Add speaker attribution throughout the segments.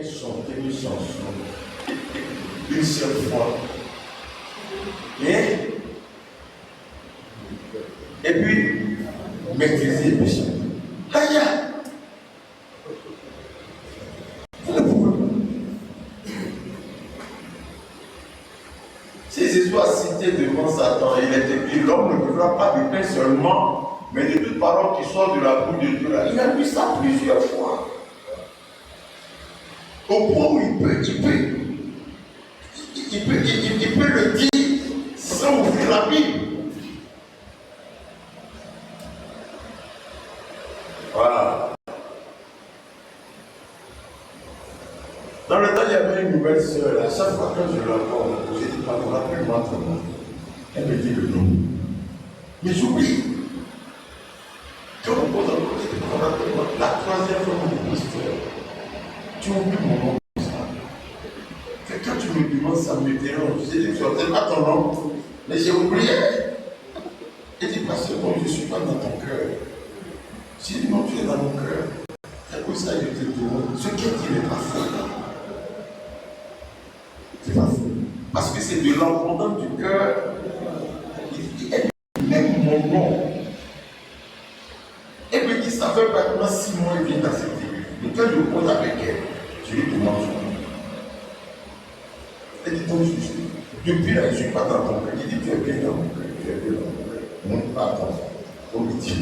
Speaker 1: chanter une chanson une seule fois. Et puis, maîtriser le péché. Aïe! Vous ne pouvez pas. Ces histoires citées devant Satan, il était dit l'homme ne vivra pas de pain seulement, mais de toute parole qui sort de la bouche de Dieu. Il a vu ça plusieurs fois. Au point où il peut le dire sans ouvrir la Bible. Voilà. Dans le temps, il y avait une nouvelle sœur. À chaque fois que je la vois, j'ai dit, pardon, rappelle-moi ton nom. Elle me dit le nom. Mais j'oublie. Quand on pose encore, je dis, rappelle-moi. La troisième fois qu'on me pose, tu oublies mon nom. Quand tu me demandes, ça me dérange. J'ai dit, tu n'as pas ton nom. Mais j'ai oublié. Et dit, parce que bon, je ne suis pas dans ton cœur. J'ai dit, non, tu es dans mon cœur. C'est pour ça que je te demande. Ce qui n'est pas faux. C'est pas faux. Parce que c'est de l'entendant du cœur. Il dit, même mon nom. Et puis, il savait maintenant 6 mois, il vient dans cette église. Donc, quand je pose avec elle, je lui demande son nom. Elle dit, donc, depuis là, je ne suis pas dans ton cœur. Il dit, tu es bien dans mon cœur. Tu es bien dans mon cœur. Non, pas dans mon cœur.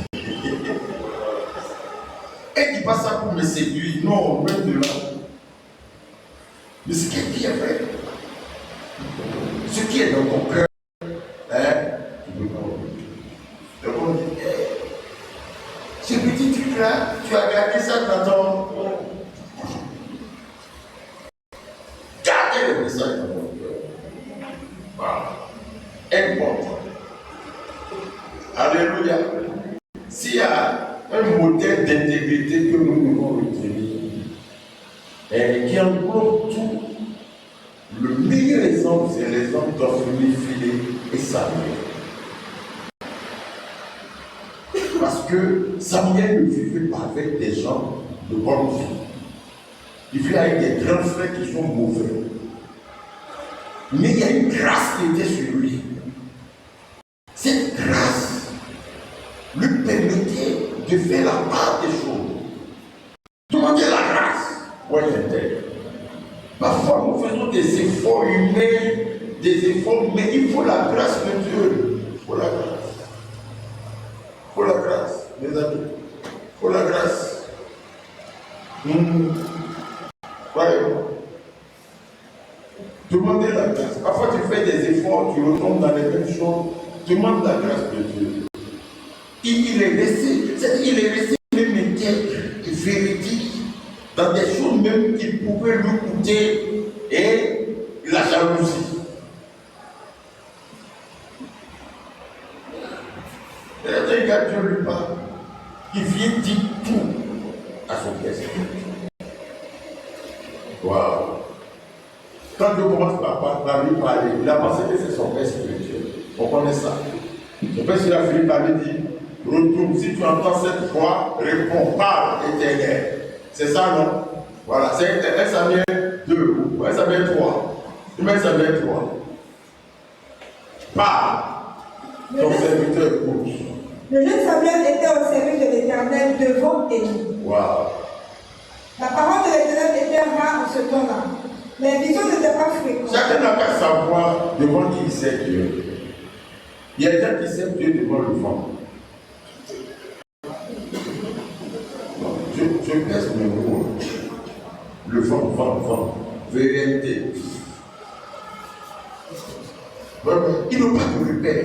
Speaker 1: Elle dit pas ça pour me séduire. Non, loin de là. Mais ce qu'elle dit, après, ce qui est dans ton cœur, tu ne peux pas oublier. Donc on dit, ce petit truc-là, tu as gardé ça dans ton. Gardez le message dans ton cœur. Voilà. Important. Alléluia. S'il y a un modèle d'intégrité que nous devons retenir, qui englobe tout, le meilleur exemple, c'est l'exemple d'Orphélie, Philée et Samuel. Parce que Samuel ne vivait pas avec des gens de bonne vie. Il vivait avec des grands frères qui sont mauvais. Mais il y a une grâce qui était sur lui. Cette grâce lui permettait de faire la part des choses. Demandez la grâce. Voyez-vous. Parfois, nous faisons des efforts humains, des efforts, mais il faut la grâce de Dieu. Il faut la grâce. Il faut la grâce, mes amis. Il faut la grâce. Voyez-vous. Demandez la grâce. Parfois, tu fais des efforts, tu retombes dans les mêmes choses. Demande la grâce de Dieu. Il est resté même intègre et véridique dans des choses même qui pouvaient lui coûter et la jalousie. Et là, Dieu lui parle. Il vient dire tout à son esprit. Waouh! Quand Dieu commence par lui parler, il a pensé que c'est son père spirituel. On connaît ça. Le père il a fini par lui dire, retourne, si tu entends cette voix, réponds, parle, éternel. C'est ça, non? Voilà, c'est 1 Samuel 2, ou 1 Samuel 3. 1 Samuel 3. Parle. Ton serviteur écoute.
Speaker 2: Le jeune Samuel était au service de l'Éternel devant Élie.
Speaker 1: Wow.
Speaker 2: La parole de l'Éternel était rare en ce temps-là. Les visions n'étaient pas fréquentes.
Speaker 1: Chacun n'a qu'à savoir devant qui il sait Dieu. Il y a des gens qui savent Dieu devant le vent. Je pèse mes mots. Le vent. Vérité. Il n'a pas de repère.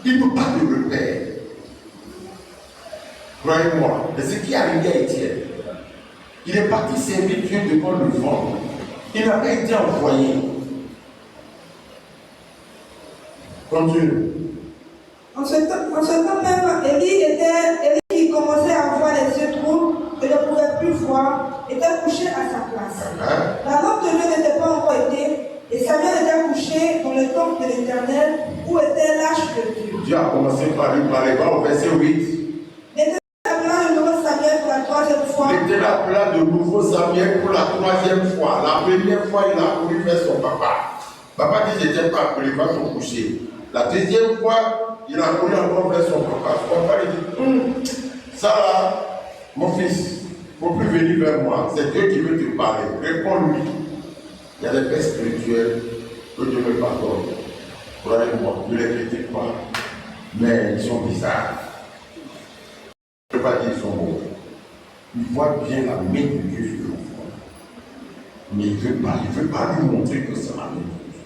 Speaker 1: Il n'a pas de repère. Croyez-moi. Et ce qui est arrivé à Étienne, il est parti servir Dieu devant le vent. Il n'a pas été envoyé. Continue.
Speaker 2: En ce temps même, Élie qui commençait à avoir les yeux troubles et ne pouvait plus voir, était couché à sa place. La lampe de Dieu n'était pas encore éteinte et Samuel était couché dans le temple de l'Éternel où était l'arche de Dieu.
Speaker 1: Dieu a commencé par lui parler. Va au verset 8.
Speaker 2: L'Éternel appela le nom de Samuel pour la troisième fois.
Speaker 1: L'Éternel appela appela de nouveau Samuel pour la troisième fois. La première fois, il a couru vers son papa. Papa dit, je n'étais pas appelé, va te coucher. La deuxième fois, il a couru encore vers son papa. Son papa lui dit, ça là, mon fils, il ne faut plus venir vers moi. C'est Dieu qui veut te parler. Réponds-lui. Il y a des pères spirituels que Dieu me pardonne. Croyez-moi, je ne les critique pas. Mais ils sont bizarres. Je ne peux pas dire qu'ils sont mauvais. Ils voient bien la main de Dieu sur l'enfant. Mais il ne veut pas lui montrer que c'est la main de Dieu.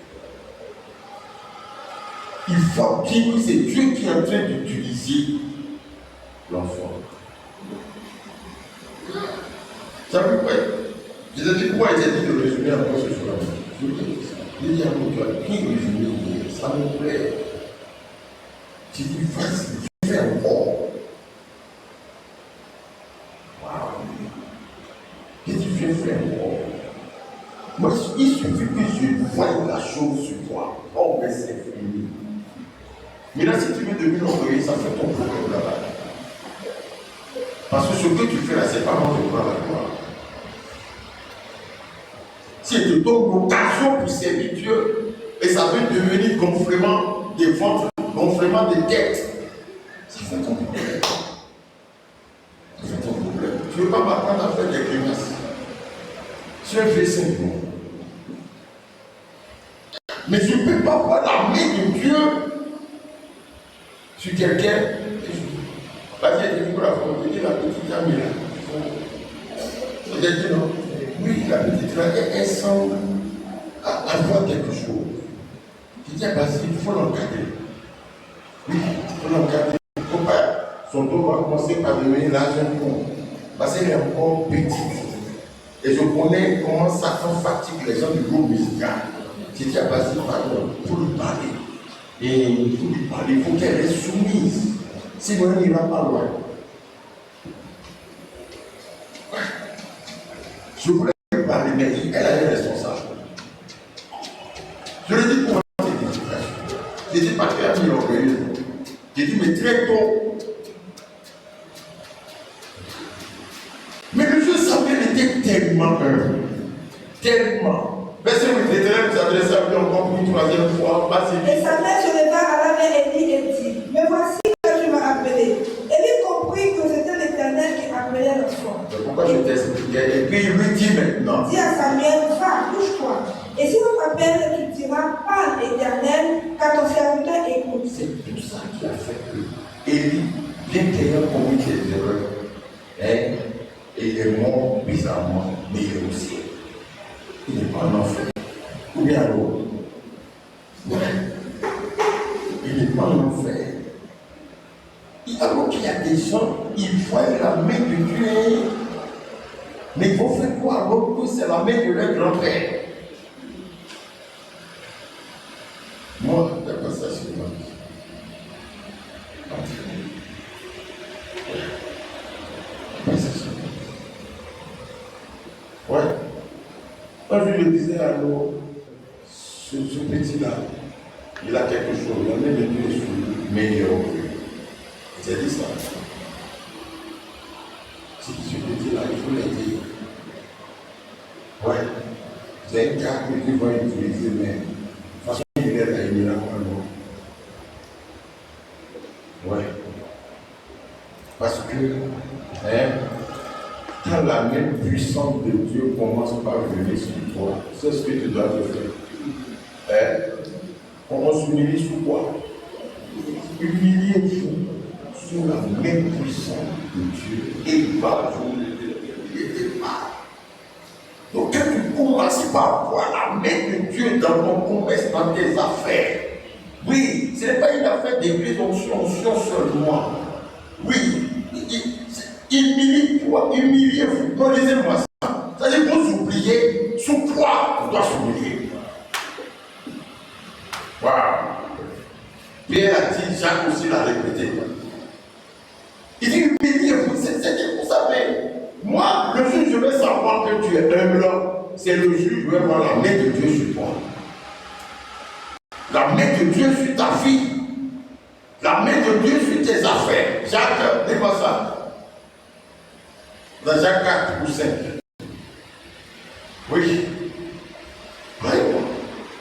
Speaker 1: Il voit bien que c'est Dieu qui est en train d'utiliser l'enfant. Ça veut pas. Je te dis pourquoi il s'est dit de résumer encore ce soir. Je dis à mon Dieu, qui résumer, ça me plaît. Tu dis, vas-y, fais encore. Waouh. Je dis, je fais encore. Moi, il suffit que je voie la chose sur toi. Oh, mais c'est fini. Mais là, si tu veux devenir orgueilleux, ça fait ton problème là-bas. Parce que ce que tu fais là, c'est pas moi qui prends la gloire. Si tu donnes l'occasion pour servir Dieu, et ça veut devenir gonflement des ventres, gonflement des têtes, ça fait ton problème. Ça fait ton problème. Tu ne veux pas m'apprendre à faire des grimaces. Tu es fait simplement. Mais je ne peux pas voir la main de Dieu sur quelqu'un. Vas-y, je dis la petite amie là. Je dis non. Oui, la petite là, elle semble avoir quelque chose. Je dis, il faut l'encadrer. Oui, il faut l'encadrer. Il ne faut pas. Son dos va commencer par devenir large un peu. Parce qu'elle est encore petite. Et je connais comment ça fatigue les gens du groupe musical. Je dis, pardon, il faut lui parler. Et il faut lui parler, il faut qu'elle reste soumise. Sinon, elle n'ira pas loin. Je voulais lui parler, mais elle est responsable. Je lui dis pour moi, c'est l'éducation. Je dis pas qu'elle a mis l'orgueil. Je dis, mais très tôt. Mais le jeu Samuel était tellement humble. Tellement. Verset 8, l'Éternel nous adresse à lui encore pour une troisième fois.
Speaker 2: Et Samuel se leva à la main Élie et dit, mais voici que tu m'as appelé. Élie comprit que c'était l'Éternel qui appelait l'enfant.
Speaker 1: Pourquoi je t'expliquais? Et puis il lui dit maintenant.
Speaker 2: Dis à Samuel, va, couche-toi. Et si on t'appelle, tu diras, parle Éternel, car ton serviteur écoute.
Speaker 1: C'est tout ça qui a fait que Élie, bien qu'ayant commis des erreurs, et il est mort bizarrement, mais il est aussi. Il n'est pas un enfer. Ou bien alors, il n'est pas un enfer. Alors qu'il y a des gens, ils voient la main de Dieu. Mais il faut faire quoi alors que c'est la main de leur grand-père? Moi, je n'ai pas ça sur moi. Ouais. Quand je lui disais alors, ce petit-là, il a quelque chose, il a même de Dieu sur lui, mais il est revenu. J'ai dit ça. Ce petit-là, il faut l'aider. Ouais. C'est un cas que tu vas utiliser, mais de toute façon, il est là, il est là pour nous. Ouais. Parce que, quand la main puissante de Dieu commence par venir sur toi, c'est ce que tu dois te faire. On s'humilie sous quoi? Humiliez-vous sous la main puissante de Dieu et il va vous aider. Donc quand tu commences par voir la main de Dieu dans ton commerce, dans tes affaires, oui, ce n'est pas une affaire d'église onction seulement. Oui, humiliez-vous. Non, lisez-moi ça. C'est-à-dire que vous oubliez sous quoi on doit s'humilier. Waouh! Pierre a dit, Jacques aussi l'a répété. Il dit humiliez-vous. C'est-à-dire, vous savez, moi, le jour où je vais savoir que tu es humble, c'est le jour où je vais voir la main de Dieu sur toi. La main de Dieu sur ta vie. La main de Dieu sur tes affaires. Jacques, dis-moi ça. Dans Jacques 4 ou 5. Oui. Vraiment.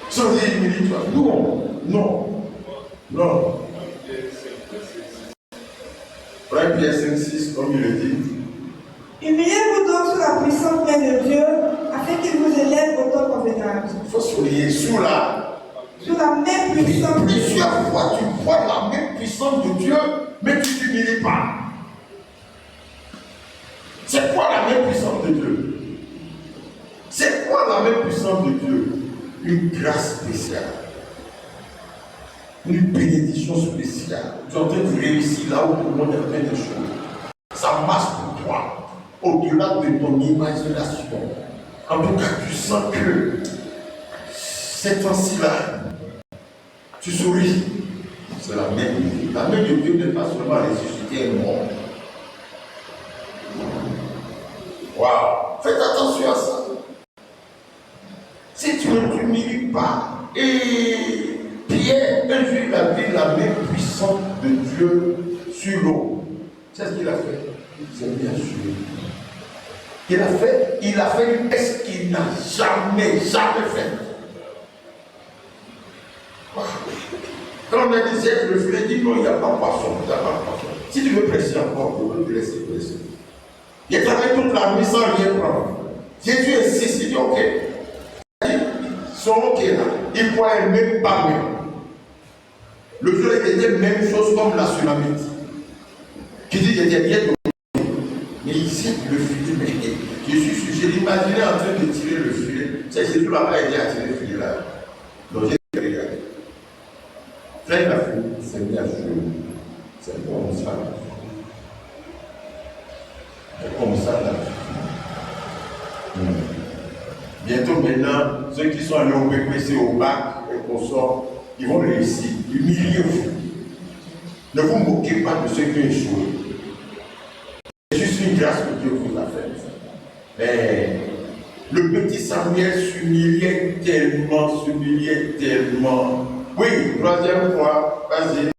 Speaker 1: Sans dire humilie-toi. Non. Non. Non. 1 Pierre 5, 6, comme il le dit.
Speaker 2: Humiliez-vous donc sous la puissante main de Dieu, afin qu'il vous élève au temps convenable.
Speaker 1: Il faut souligner sous la
Speaker 2: main puissante.
Speaker 1: Plusieurs fois, tu vois la main puissante de Dieu, mais tu ne t'humilies pas. C'est quoi la main puissante de Dieu? C'est quoi la main puissante de Dieu? Une grâce spéciale. Une bénédiction spéciale. Tu es en train de réussir là où tout le monde est en train de choses. Ça marche pour toi. Au-delà de ton imagination. En tout cas, tu sens que ces temps-ci-là, tu souris. C'est la main de Dieu. La main de Dieu n'est pas seulement ressusciter un mort. Waouh! Faites attention à ça. Si tu ne t'humilies pas, et Pierre, un jour, il a vu la main puissante de Dieu sur l'eau. C'est ce qu'il a fait. Il s'est mis à suivre. Il a fait une test qu'il n'a jamais fait. Wow. Quand on a dit c'est le filet, dit non, il n'y a pas de poisson. Si tu veux presser encore, je veux te laisser presser. Il a travaillé toute la nuit sans rien prendre. Jésus insiste, il dit ok. Ils sont ok là. Ils ne croyaient même pas même. Le soleil était même chose comme la tsunami. Qui dit j'étais bien tombé. Mais ici, le filet, mais je l'imaginais en train de tirer le filet. C'est Jésus m'a pas aidé à tirer le filet là. Donc j'ai regardé. Frère la fille, c'est mis à jouer. C'est comme ça. C'est comme ça là. Bientôt maintenant, ceux qui sont allés au BPC, au bac et qu'on sort, ils vont réussir. Humiliez-vous. Ne vous moquez pas de ceux qui ont échoué. C'est juste une grâce que Dieu vous a faite. Mais le petit Samuel s'humiliait tellement. Oui, troisième fois, vas-y.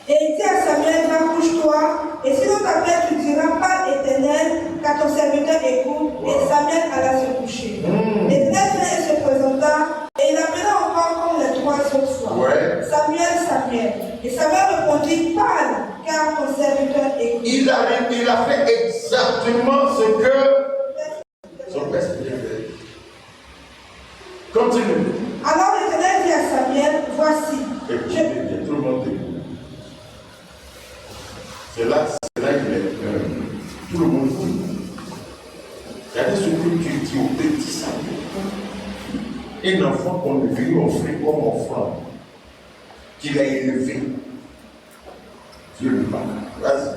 Speaker 2: Et il dit à Samuel, va couche-toi, et si l'on t'appelle, tu diras pas Éternel, car ton serviteur écoute. Et Samuel alla se coucher. L'Éternel vint et se présenta, et il appela encore comme les 3 autres fois.
Speaker 1: Ouais.
Speaker 2: Samuel. Et Samuel répondit, parle, car ton serviteur écoute.
Speaker 1: Il a fait exactement ce que son père s'était fait. Continue.
Speaker 2: Alors l'Éternel dit à Samuel, voici.
Speaker 1: Écoutez bien, tout le monde écoute. C'est là qu'il est. Tout le monde dit. Regardez ce que tu dis au petit Samuel. Un enfant qu'on est venu offrir comme offrande, qu'il a élevé. Dieu le parle. Vas-y.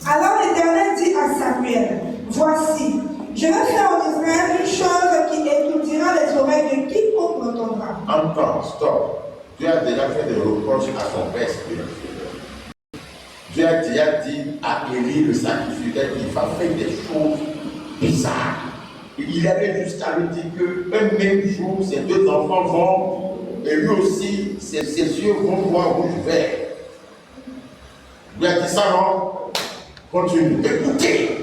Speaker 2: Alors l'Éternel dit à Samuel, voici, je vais faire en Israël une chose qui étourdira les oreilles de quiconque l'entendra.
Speaker 1: Entends, stop. Dieu a déjà fait des reproches à son père spirituel. Dieu a déjà dit à Élie le sacrificateur qu'il va faire des choses bizarres. Il allait jusqu'à lui dire qu'un même jour, ses 2 enfants vont, et lui aussi, ses yeux vont voir rouge vert. Il a dit ça, non? Continue. Écoutez.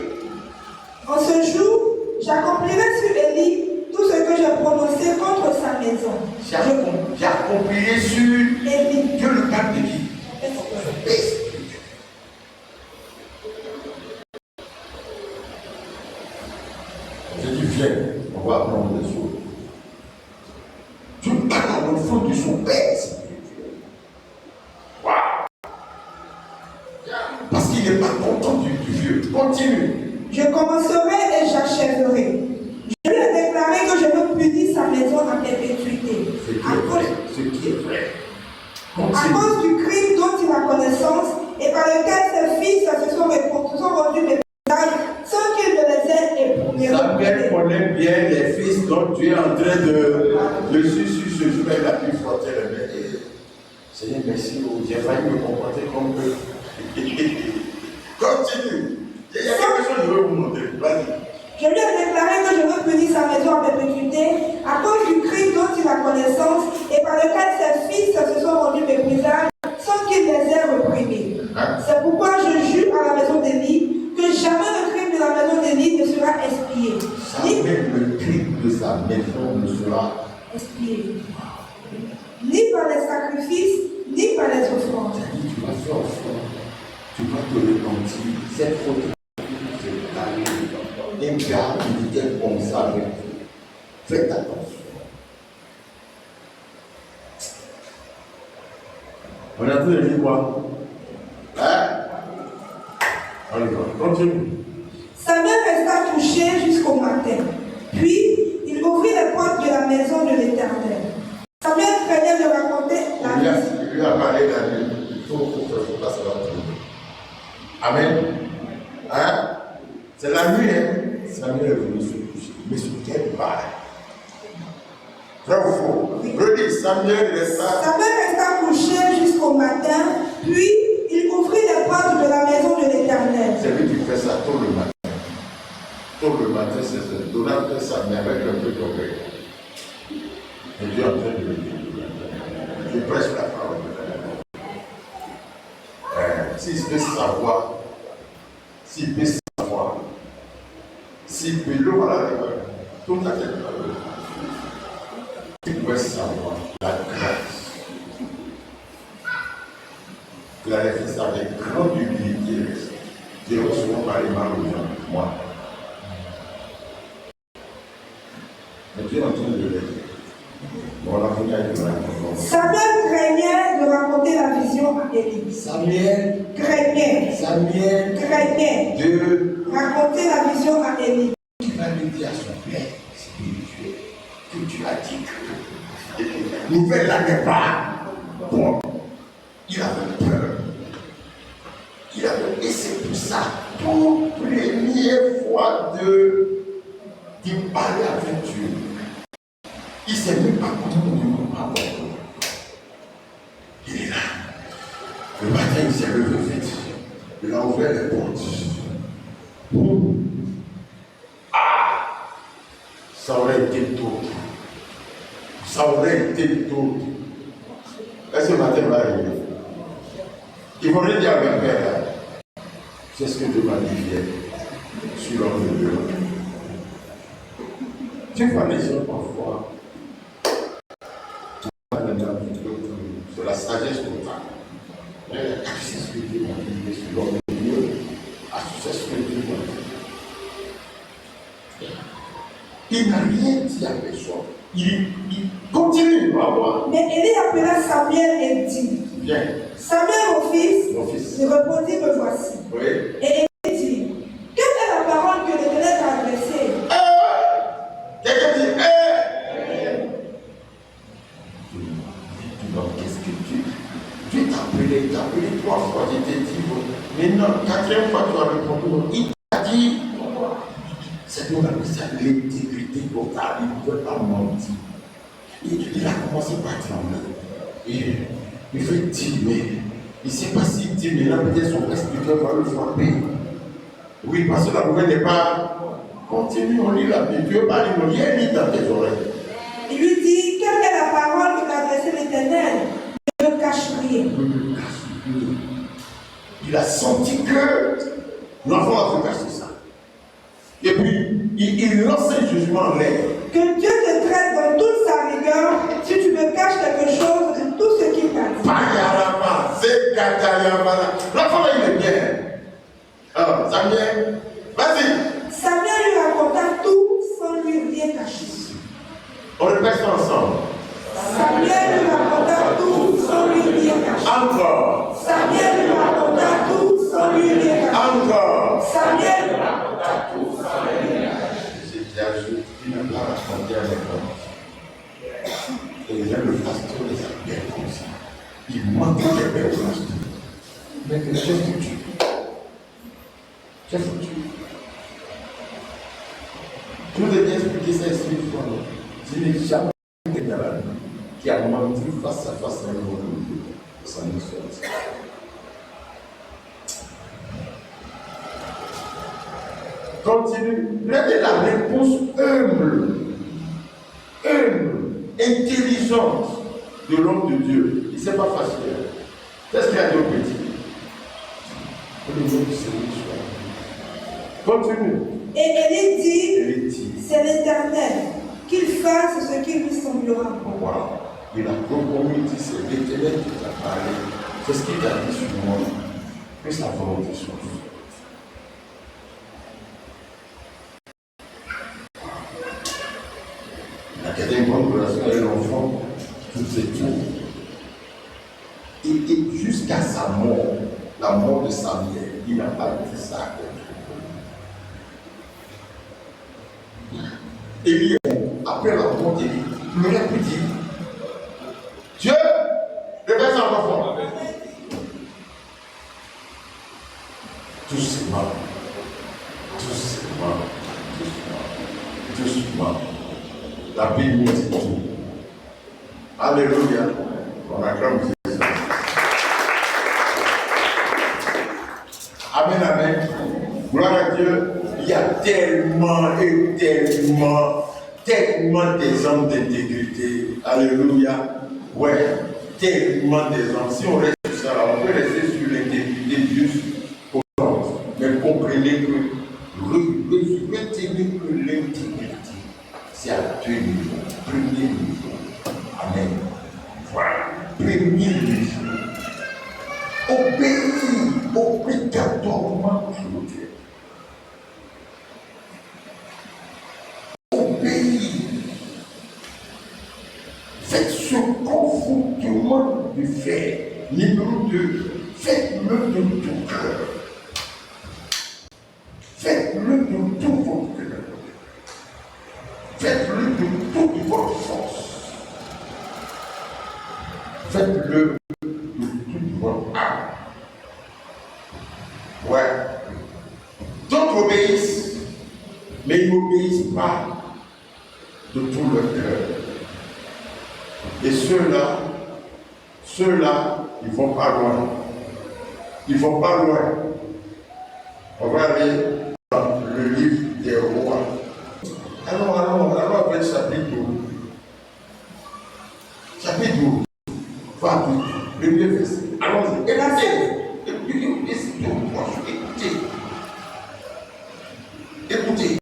Speaker 2: En ce jour, j'accomplirai sur Élie tout ce que j'ai prononcé contre sa maison.
Speaker 1: J'accomplirai sur
Speaker 2: Élie.
Speaker 1: Dieu le parle de qui? Je dis, viens, on va apprendre des choses. Tu parles à l'enfant de son père spirituel. Waouh! Parce qu'il n'est pas content du vieux. Continue.
Speaker 2: Je commencerai et j'achèverai. Je lui ai déclaré que je veux punir sa maison à perpétuité.
Speaker 1: Ce qui est vrai.
Speaker 2: À cause du crime dont il a connaissance et par lequel ses fils se sont rendus des visages sans qu'il ne les ait éprouvés.
Speaker 1: Samuel connaît bien les fils dont tu es en train de sur ce jour, il a pu frotter le main. Seigneur, merci, j'ai failli me comporter comme eux. Continue. Il y a quelque chose que je veux vous montrer. Vas-y.
Speaker 2: Je lui ai déclaré que je veux punir sa maison à perpétuité à cause du crime dont il a connaissance et par lequel ses fils se sont rendus méprisables sans qu'il les ait reprimés. C'est pourquoi je jure à la maison d'Élie que jamais le crime de la maison d'Élie ne
Speaker 1: sa maison ne sera
Speaker 2: expiée. Ni par les sacrifices, ni par les offrandes.
Speaker 1: C'est-à-dire, tu vas faire offrande, tu vas te repentir. Cette faute, c'est ta un gars qui était comme ça avec toi. Faites attention. On a tout dit quoi? Hein? On y va. Continue.
Speaker 2: Samuel resta couché jusqu'au matin. Puis, il ouvrit les portes de la maison de l'Éternel. Samuel craignait de raconter la vie.
Speaker 1: Il lui a parlé la nuit. Il faut que ça va tomber. Amen. Hein? C'est la nuit, hein? Samuel est venu se coucher. Mais sur quelle part? Vrai ou faux? Redis, Samuel resta
Speaker 2: couché jusqu'au matin, puis il ouvrit les portes de la maison de l'Éternel.
Speaker 1: C'est lui qui fait ça tôt le matin. Tôt le matin, c'est ça. Donald fait ça, mais avec un peu d'orgueil. Et Dieu est en train de le dire. Je prêche la parole de Dieu. S'il peut savoir, s'il peut le voir, tout à fait. Il doit savoir la grâce. Il a fait ça avec grande humilité. Je vais souvent parler mal aux gens, moi. Mais Dieu est en train de le dire. Bon, la première est de
Speaker 2: Samuel craignait de raconter la vision à Élie.
Speaker 1: Samuel
Speaker 2: craignait
Speaker 1: de
Speaker 2: raconter la vision à Élie.
Speaker 1: Tu vas lui dire à son père spirituel que tu as dit que nouvelle là n'est pas bon. Il avait peur. Et c'est pour ça, pour première fois de parler avec Dieu. Il ne sait même pas comment on parle. Il est là. Le matin, il s'est levé vite. Il a ouvert les portes. Ça aurait été tôt. Est-ce que le matin va arriver? Il faudrait dire à mon père, c'est ce que Dieu m'a dit hier sur l'homme de Dieu. Tu vois les gens parfois, c'est la sagesse totale. Mais c'est ce que Dieu m'a dit sur l'homme de Dieu, c'est ce que Dieu m'a dit. Il n'a rien dit à personne. Il continue à voir.
Speaker 2: Mais Élie appela Samuel et dit:
Speaker 1: Viens.
Speaker 2: Samuel, mon fils, il répondit: me voici.
Speaker 1: Oui.
Speaker 2: Et Élie dit: quelle est la parole que l'Éternel t'a adressée?
Speaker 1: Quelqu'un dit: qu'est-ce que Dieu t'a appelé 3 fois, je t'ai dit, maintenant, 4e fois, tu as répondu. Il t'a dit, c'est donc l'intégrité totale, il ne peut pas mentir. Il a commencé par trembler. Il fait dire, mais il ne sait pas s'il dit, mais là peut-être son spirituel va le frapper. Oui, parce que la nouvelle n'est pas. Continue, on lit la Bible. Dieu parle, il n'y a rien dans tes oreilles.
Speaker 2: Il lui dit: quelle est la parole que t'a adressée l'Éternel? Ne me cache rien.
Speaker 1: Il a senti que l'enfant a fait cacher ça. Et puis, il lance un jugement en l'air.
Speaker 2: Que Dieu te traite dans toute sa rigueur si tu me caches quelque chose de tout ce qu'il t'a dit.
Speaker 1: L'enfant là, il est bien. Alors, Samuel, vas-y.
Speaker 2: Samuel lui raconta tout sans lui rien cacher.
Speaker 1: On répète ça ensemble.
Speaker 2: Samuel lui raconta tout sans lui rien cacher.
Speaker 1: Encore.
Speaker 2: Samuel lui raconta tout sans lui rien cacher.
Speaker 1: Encore.
Speaker 2: Samuel lui raconta tout sans lui rien cacher.
Speaker 1: J'ajoute, il n'a pas raconté à l'école. Et là, le pasteur les appelle comme ça. Il manque de paix au pasteur. Mais que j'ai foutu. Je vous ai bien expliqué ça ici une fois. Je n'ai jamais été dans la vie qui a menti face à face à un homme de Dieu. Ça ne soit pas. Continue. Regardez la réponse humble, intelligente de l'homme de Dieu. Il ne s'est pas facile. C'est ce qu'il a dit au petit. Le nom du Seigneur soit. Continue.
Speaker 2: Et Élie dit: c'est l'Éternel, qu'il ça, c'est ce qui lui semblera bon.
Speaker 1: Voilà. Il a promis, il dit, c'est l'Éternel qui t'a parlé. C'est ce qu'il t'a dit sur moi. Que sa volonté soit faite. Il a gardé une bonne relation avec l'enfant, tout c'est tout. Et jusqu'à sa mort, la mort de Samuel, il n'a pas dit ça. Élie, après la mort d'Élie, il aurait pu dire, Dieu, réveille son enfant. Doucement, doucement, doucement, doucement. La Bible nous dit tout. Alléluia. On acclame Jésus. Amen, amen. Gloire à Dieu. Il y a tellement et tellement d'exemples d'intégrité. Alléluia. Ouais, tellement d'exemples. Si on reste sur ça, on peut rester sur l'intégrité juste pour nous. Mais comprenez que retenez que l'intégrité, c'est à deux niveaux. Premier niveau. Amen. Voilà. Premier niveau. Obéis obligatoirement sur Dieu. Obéis. Faites ce qu'on vous demande de faire. Numéro 2, faites-le de tout cœur. Faites-le de tout votre cœur. Faites-le de toute votre force. Faites-le de toute votre âme. Ouais. D'autres obéissent, mais ils n'obéissent pas de tout leur cœur. Et ceux-là, ils ne vont pas loin. Ils ne vont pas loin. On va aller dans le livre des rois. Allons avec chapitre 12. Chapitre 12. Enfin, le premier verset. Allons-y. Écoutez.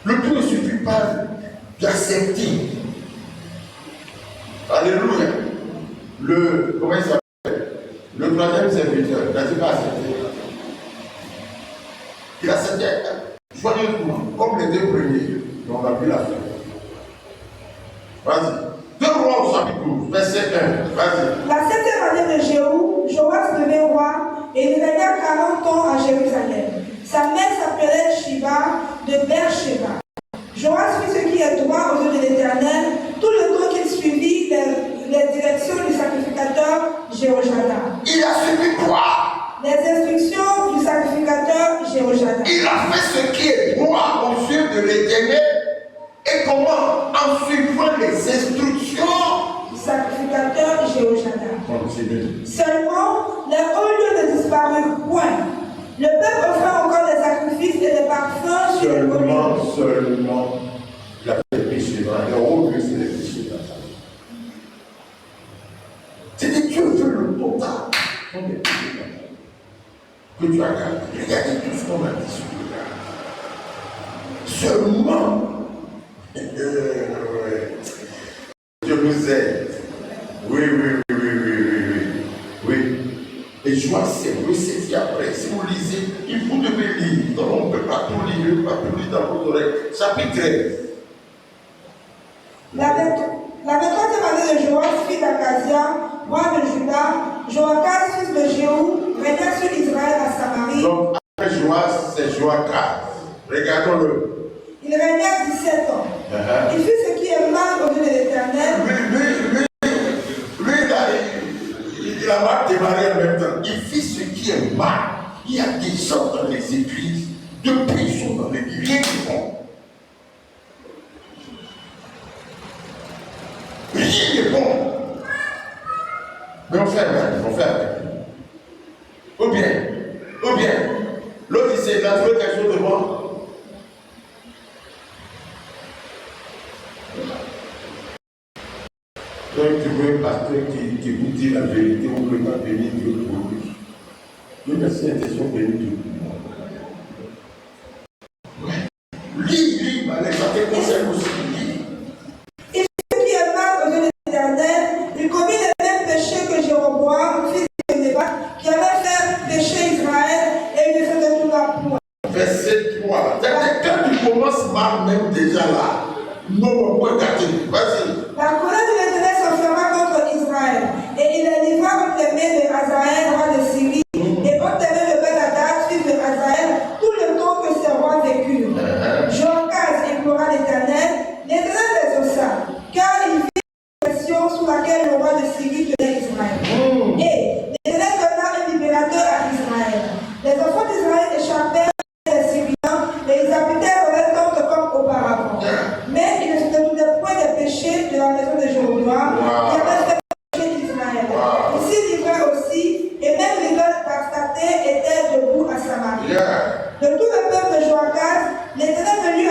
Speaker 1: Le tout ne suffit pas d'accepter. Alléluia. Comment il s'appelle? Le troisième serviteur, il n'a pas accepté. Il acceptait joyeusement, comme les deux premiers. Donc on a pu la faire. Vas-y. 2 Rois au chapitre 12, verset 1. Vas-y.
Speaker 2: La 7e année de Jéhu, Joas devint roi et il régna 40 ans à Jérusalem. Sa mère s'appelait Shiba de Beersheba. Joas fit ce qui est droit aux yeux de l'Éternel tout le temps qu'il suivit les directions du sacrificateur Jéhoiada.
Speaker 1: Il a suivi quoi?
Speaker 2: Les instructions du sacrificateur Jéhoiada.
Speaker 1: Il a fait ce qui est droit aux yeux de l'Éternel. Et comment? En suivant les instructions
Speaker 2: du sacrificateur Jéhoiada.
Speaker 1: Continue.
Speaker 2: Seulement, les hauts lieux ne disparurent point. Le peuple offrait encore des sacrifices et des parfums sur les hauts lieux.
Speaker 1: Seulement, il a fait des péchés. Les hauts lieux, c'est les péchés. C'est que Dieu veut le total. Que tu as gardé. Regardez tout ce qu'on a dit sur le gars. Seulement, Dieu nous aide. Oui. Et Joas s'est ressaisi après. Si vous lisez, vous devez lire. Donc on ne peut pas tout lire dans vos oreilles. Chapitre 13.
Speaker 2: La 23e année de Joas, fils d'Akazia, roi de Juda, Joachaz, fils de Jéhu, régna sur Israël à Samarie.
Speaker 1: Donc après Joas, c'est Joachaz. Regardons-le.
Speaker 2: Il régna 17 ans. Il fit ce qui est mal aux yeux de l'Éternel.
Speaker 1: Lui, là, il a mal démarré en même temps. Il fit ce qui est mal. Il y a des gens dans les églises, depuis ils sont dans l'église, rien de bon. Rien de bon. Mais on fait avec. Ou bien, l'autre il a trouvé quelque chose de bon. Donc tu veux un pasteur qui vous dit la vérité, vous ne pouvez pas bénir Dieu pour lui. Dieu merci intention de bénir Dieu pour moi. Ouais. Lis, les conseils aussi, lis. commence mal même déjà là. Non, on peut gâter. Vas-y.
Speaker 2: La colère de l'Éternel s'enflamma contre Israël, et il les livra entre les mains de Hazaël, roi de Syrie, et obtenait le Ben-Hadad, fils de Hazaël, tout le temps que ses rois vécurent. Joachaz implora l'Éternel les exauça, car il vit la pression sous laquelle le roi de Syrie tenait Israël. Et l'Éternel donna un libérateur à Israël. Les enfants d'Israël échappèrent des Syriens, et ils habitèrent dans leur tente comme auparavant. Mais ils ne se détournaient point des péchés de la maison de Jéroboam, qui avait fait pécher d'Israël. Ils s'y livraient aussi, et même les leurs constatés étaient debout à Samarie. De tout le peuple de Joachaz, l'Éternel ne lui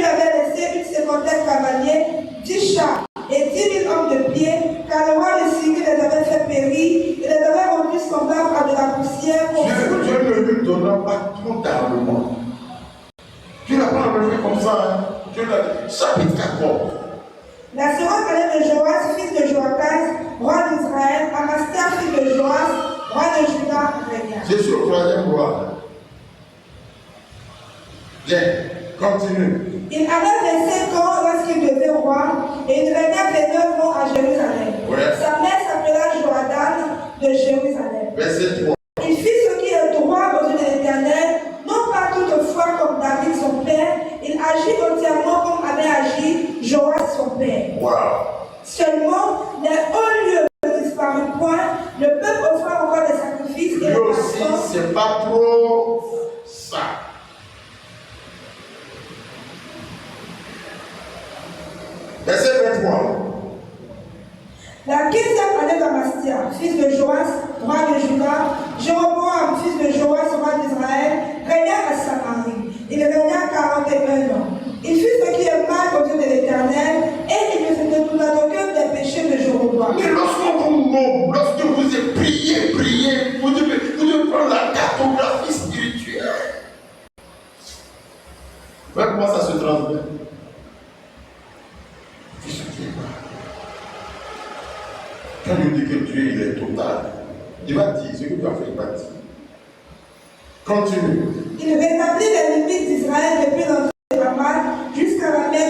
Speaker 2: avait laissé une cinquantaine de cavaliers, 10 chars et 10 000 hommes de pied, car le roi de Syrie les avait fait périr et les avait rendus semblables à de la poussière.
Speaker 1: Dieu ne lui donna pas trop d'armement. Tu n'as pas enlevé comme ça. Hein? Dieu l'a dit. Chapitre 14.
Speaker 2: La seconde année de Joas, fils de Joachaz, roi d'Israël, Amastia, fils de Joas, roi de Juda, régna.
Speaker 1: Je suis au troisième roi. Bien, continue.
Speaker 2: Il avait 25 ans lorsqu'il devint roi, et il régna 29 ans à Jérusalem. Sa mère s'appela Joadan de Jérusalem.
Speaker 1: Verset 3.
Speaker 2: Il fit ce qui est droit aux yeux de l'Éternel, non pas toutefois comme David son père, il agit entièrement comme avait agi Joas son père.
Speaker 1: Wow.
Speaker 2: Seulement, les hauts lieux ne disparurent point, le peuple offra encore des sacrifices et
Speaker 1: Lui aussi, c'est pas trop ça. Verset 23.
Speaker 2: La 15e année d'Amastia, fils de Joas, roi de Juda, Jéroboam, fils de Joas, roi d'Israël, régna à Samarie. Il régna 41 ans. Il fit ce qui est mal aux yeux de l'Éternel, et il ne se détourna d'aucun des péchés de Jéroboam.
Speaker 1: Mais lorsque vous êtes prié, vous devez prendre la cartographie spirituelle. Voilà comment ça se transmet. Fais ce qui est mal. Quand il dit que Dieu il est total, il va dire ce que tu as fait, il va dire. Continue.
Speaker 2: Il rétablit les limites d'Israël depuis l'entrée de Hamath jusqu'à la mer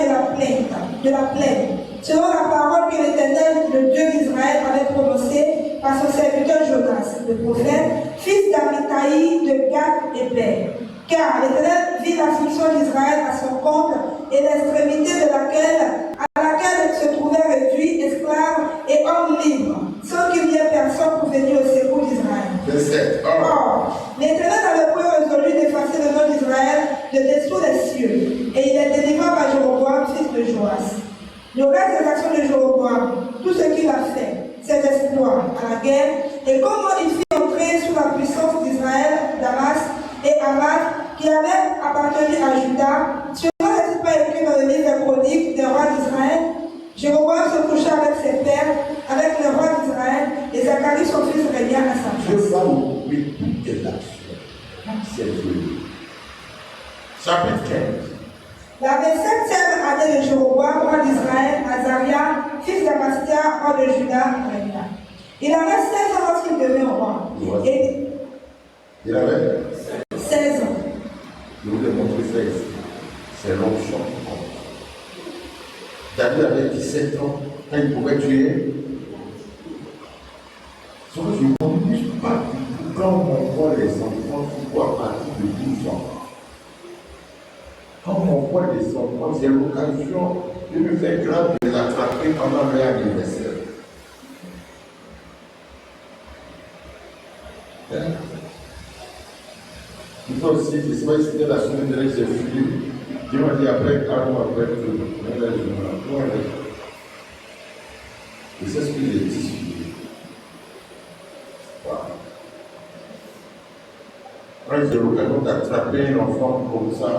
Speaker 2: de la plaine, selon la parole que l'Éternel, le Dieu d'Israël, avait prononcée par son serviteur Jonas, le prophète, fils d'Amithaï de Gath et Père. Car l'Éternel vit l'affliction d'Israël à son compte et l'extrémité à laquelle se trouvaient réduits, esclaves et hommes libres, sans qu'il n'y ait personne pour venir au secours d'Israël. Or, l'Éternel avait point résolu d'effacer le nom d'Israël de dessous des cieux, et il est délivré par Jéroboam, fils de Joas. Le reste des actions de Jéroboam, tout ce qu'il a fait, ses exploits à la guerre, et comment il fit entrer sous la puissance d'Israël, Damas et Hamath, qui avait appartenu à Juda, cela n'est pas écrit dans le livre chronique des rois d'Israël. Jéroboam se coucha avec ses pères, avec les rois d'Israël, et Zacharie son fils régna à sa place.
Speaker 1: Je vais oublier toutes tes actions. C'est venu. Chapitre 15.
Speaker 2: La 27e année de Jéroboam, roi d'Israël, Azaria, fils d'Amastia, roi de Juda, régna. Il avait 16 ans lorsqu'il devint roi.
Speaker 1: Il avait
Speaker 2: 16 ans.
Speaker 1: Je vous ai montré ça ici. C'est l'onction qui compte. David avait 17 ans quand il pouvait tuer. Je ne m'amuse pas quand on voit les enfants qui voient à partir de 12 ans. Quand on voit les enfants, c'est l'occasion de me faire grave de les attraper pendant leur anniversaire. Il faut aussi, je ne sais pas si c'était la semaine dernière, j'ai fini. Dieu m'a dit après, un mois après, et c'est ce que j'ai dit. Voilà. Quand j'ai l'occasion d'attraper un enfant comme ça,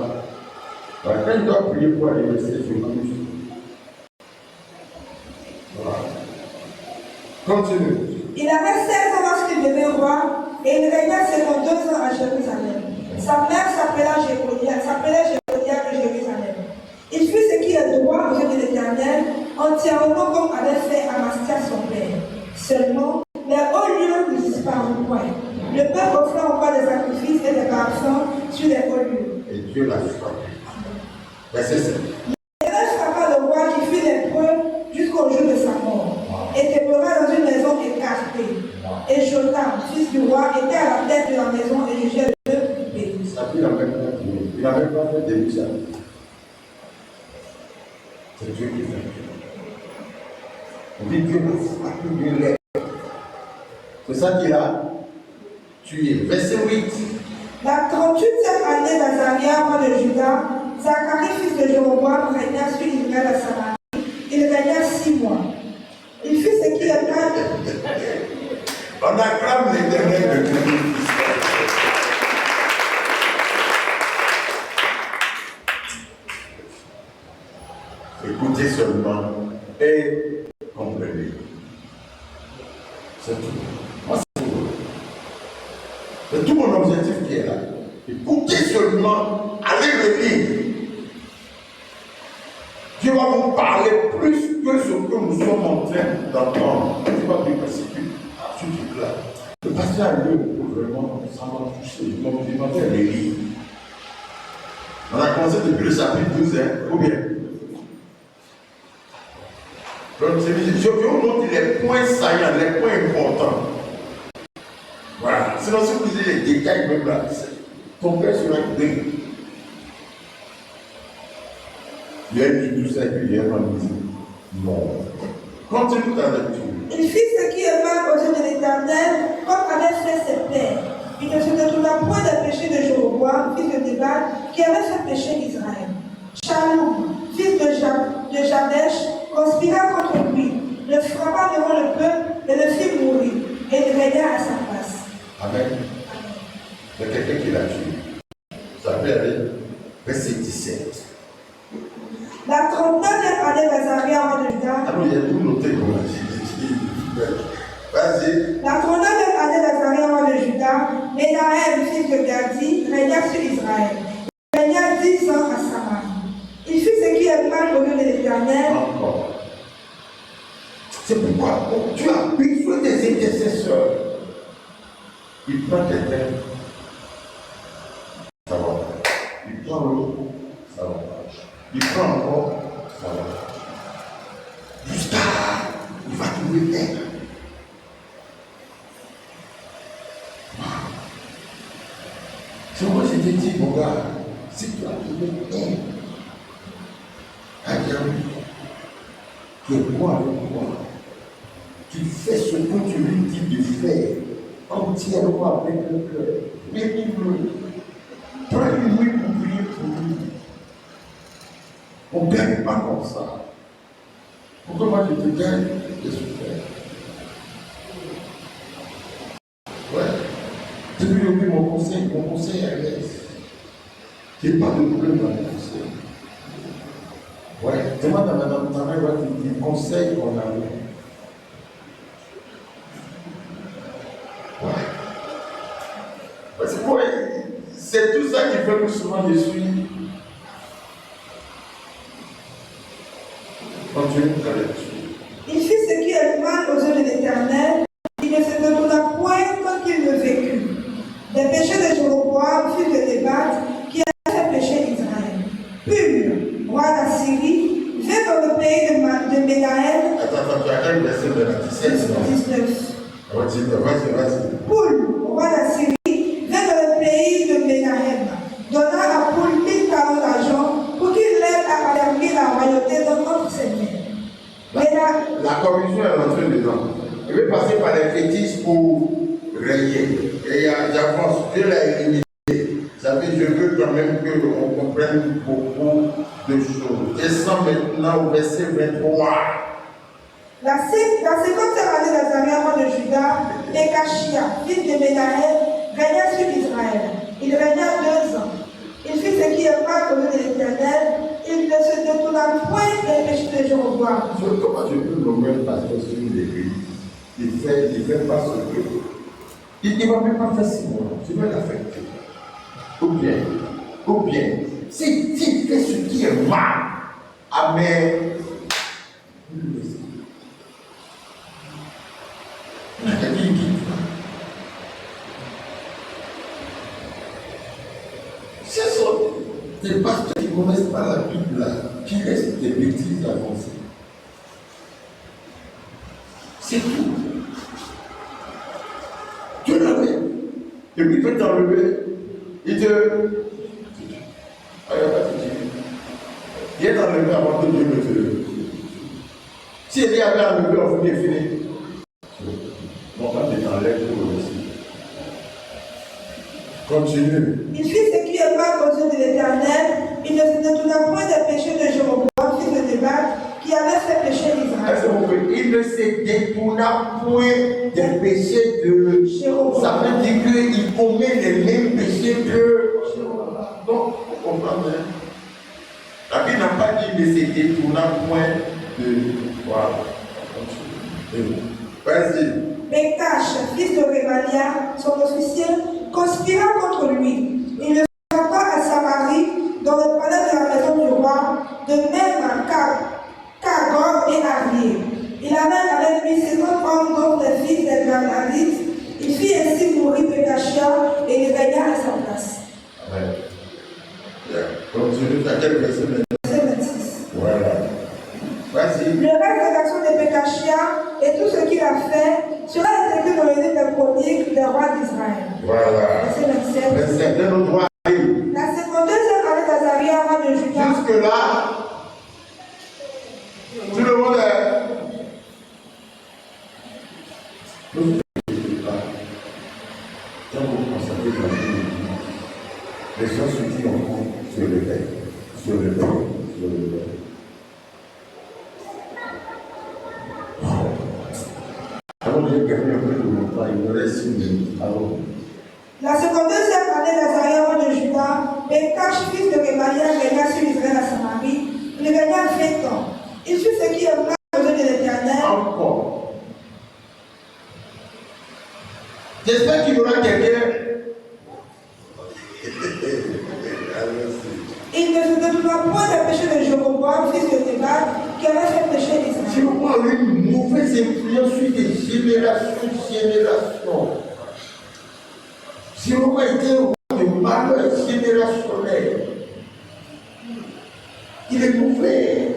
Speaker 1: voilà. Quand il doit prier pour l'anniversaire, je couche. Voilà. Continue.
Speaker 2: Il avait 16 ans lorsqu'il devint roi, et il régna 52 ans à Jérusalem. Sa mère s'appelait Jéconia de Jérusalem. Il fit ce qui est droit aux yeux de l'Éternel, entièrement comme avait fait Amastia son père. Seulement, les hauts lieux ne disparurent point. Le peuple offra encore des sacrifices et des parfums sur les hauts lieux.
Speaker 1: Et Dieu l'a frappé. Verset 7.
Speaker 2: L'Éternel frappa le roi qui fut lépreux jusqu'au jour de sa mort, et demeura dans une maison écartée. Et Jotham, fils du roi, était à la tête de la maison et jugeait le peuple du pays.
Speaker 1: Il n'avait pas fait début ça. C'est Dieu qui fait. On dit Dieu a frappé de l'air. C'est ça qu'il a tué. Verset 8.
Speaker 2: La 38e année d'Azaria, roi de Juda, Zacharie, fils de Jéroboam, régna sur Israël à Samarie. Il régna 6 mois. Il fit ce qui est mal.
Speaker 1: On acclame l'Éternel de Dieu. Écoutez seulement et comprenez. C'est tout. Moi, c'est tout. C'est tout mon objectif qui est là. Écoutez seulement, allez le lire. Dieu va vous parler plus que ce que nous sommes en train d'entendre. Je ne sais pas plus persécuter. Ce truc-là. Le pasteur a lu, vraiment, ça m'a touché. Je m'en demandé à les lire. On a commencé depuis le chapitre 12, hein, ou bien. Donc, je vais vous montrer les points saillants, les points importants. Voilà. Sinon, si vous lisez les détails, même là, ton père sera dingue. Il y a une douce et puis il y a une musique. Non. Continue ta lecture.
Speaker 2: Il fit ce qui est mal aux yeux de l'Éternel, comme avait fait ses pères. Il ne se détourna point des péchés de Jéroboam, fils de Nébat, qui avait fait pécher Israël. Shaloum, fils de Jabesh, conspira contre lui, le frappa devant le peuple et le fit mourir, et il régna à sa place.
Speaker 1: Amen. Il y a quelqu'un qui l'a tué. Ça peut aller. Verset 17.
Speaker 2: La 39e année d'Azaria, roi de Juda.
Speaker 1: Ah non, il y a tout noté comme vas-y.
Speaker 2: La 39e année d'Azaria, roi de Juda, Menahem, fils de Gadi, régna sur Israël. Il régna 10 ans à Samarie. Il fit ce qui est mal au lieu de l'Éternel.
Speaker 1: Encore. C'est pourquoi tu as besoin des intercesseurs. Il prend quelqu'un, ça va. Il prend l'autre, ça va. Il prend encore, ça va. Jusqu'à, il va trouver l'aide. C'est moi, je te dis, mon gars, si tu as trouvé l'aide, qui est moi avec moi, qui fait ce que tu lui dis de faire, entièrement avec le cœur, bénis-le. Prends une nuit pour prier pour lui. On ne gagne pas comme ça. Pourquoi moi je te gagne? Je suis frère. Ouais. Je lui ai donné mon conseil à l'aise. Je n'ai pas de problème dans mon conseil. Ouais. Demande à Madame Tarek, tu conseil qu'on a eu. C'est tout ça qui fait que souvent je suis. Continue ta lecture.
Speaker 2: Il fit ce qui est mal aux yeux de l'Éternel. Il ne se détourna point tant qu'il ne vécut. Des péchés de Jéroboam, fils de Nébat, qui avait fait pécher Israël. Pul, roi d'Assyrie, vint dans le pays de Ménahem.
Speaker 1: Attends, tu as quel verset de la 17?
Speaker 2: 19.
Speaker 1: Vas-y.
Speaker 2: Poul, roi d'Assyrie, vint dans le pays de Ménahem, donna à Poul 1000 talents d'argent pour qu'il l'aide à affermir la royauté de notre Seigneur.
Speaker 1: La commission est rentrée dedans. Il veut passer par les fétiches pour régner. Et j'avance, Dieu l'a éliminé. Ça veut dire, je veux quand même qu'on comprenne beaucoup de choses. Descends maintenant au verset 23.
Speaker 2: La 50e année d'Azaria, roi de Juda, Pekashia, fils de Ménahem, régna sur Israël. Il régna 2 ans. Il fit ce qui est mal au lieu de l'Éternel. Il ne se détourna point des péchés de Jéroboam.
Speaker 1: Comment je peux nommer un pasteur sur une église? Il fait pas ce que. Il ne va même pas faire 6 mois. Tu vas l'affecter. Ou bien, s'il fait ce qui est mal, amen. C'est ça. C'est le pasteur qui connaissent pas la Bible là, qui laissent des bêtises avancer. C'est tout. Tu l'enlèves. Et puis peut t'enlever. Il te. Viens t'enlever avant que Dieu ne te. Si il avait enlevé, on finit fini. Bon, quand tu t'enlèves, tu le aussi. Continue.
Speaker 2: Il fit ce qui est mal aux yeux de l'Éternel. Il ne se détourna point des péchés de Jéroboam, fils de Nébat, qui avait fait pécher l'Israël.
Speaker 1: Il ne se détourna point des péchés de Jéroboam. Ça veut dire qu'il commet les mêmes péchés que Jéroboam. Donc, vous comprenez. La Bible n'a pas dit qu'il ne se détourna point de. Voilà. Vas-y.
Speaker 2: Bécache, fils de Rémalia, son officier, conspira contre lui. Il le frappa à Samarie, dans le palais de la maison du roi, de même qu'à et Arié. Il amène avec lui 50 hommes, dont les fils des Gamalites. Il fit ainsi mourir Bécachia et il régna à sa place.
Speaker 1: Amen. Continue, à quel verset?
Speaker 2: Verset 26.
Speaker 1: Voilà. Vas-y.
Speaker 2: Le reste de l'action de Bécachia et tout ce qu'il a fait sera écrit dans le livre des chroniques des rois d'Israël.
Speaker 1: Voilà.
Speaker 2: Verset 27.
Speaker 1: Verset de notre roi.
Speaker 2: La 52e année d'Azaria, roi de Juda.
Speaker 1: Jusque-là, tout le monde est. Quand vous constatez que les gens se disent encore sur le père, sur le père, sur le père. Alors, j'ai gagné un peu de mon temps, il me reste 6 minutes. Alors.
Speaker 2: La 52e année d'Azaria, roi de Juda, Bécache, fils de Rémalia, régna sur Israël à Samarie. Il régna 20 ans. Il fit ce qui est mal aux yeux de l'Éternel.
Speaker 1: Encore. J'espère qu'il y aura quelqu'un.
Speaker 2: Il ne se détourna point des péchés de Jéroboam, fils de Nébat, qui avait fait pécher l'Israël.
Speaker 1: Jéroboam a eu une mauvaise influence sur des générations. Jéroboam était un roi de malheur générationnel. Il est mauvais.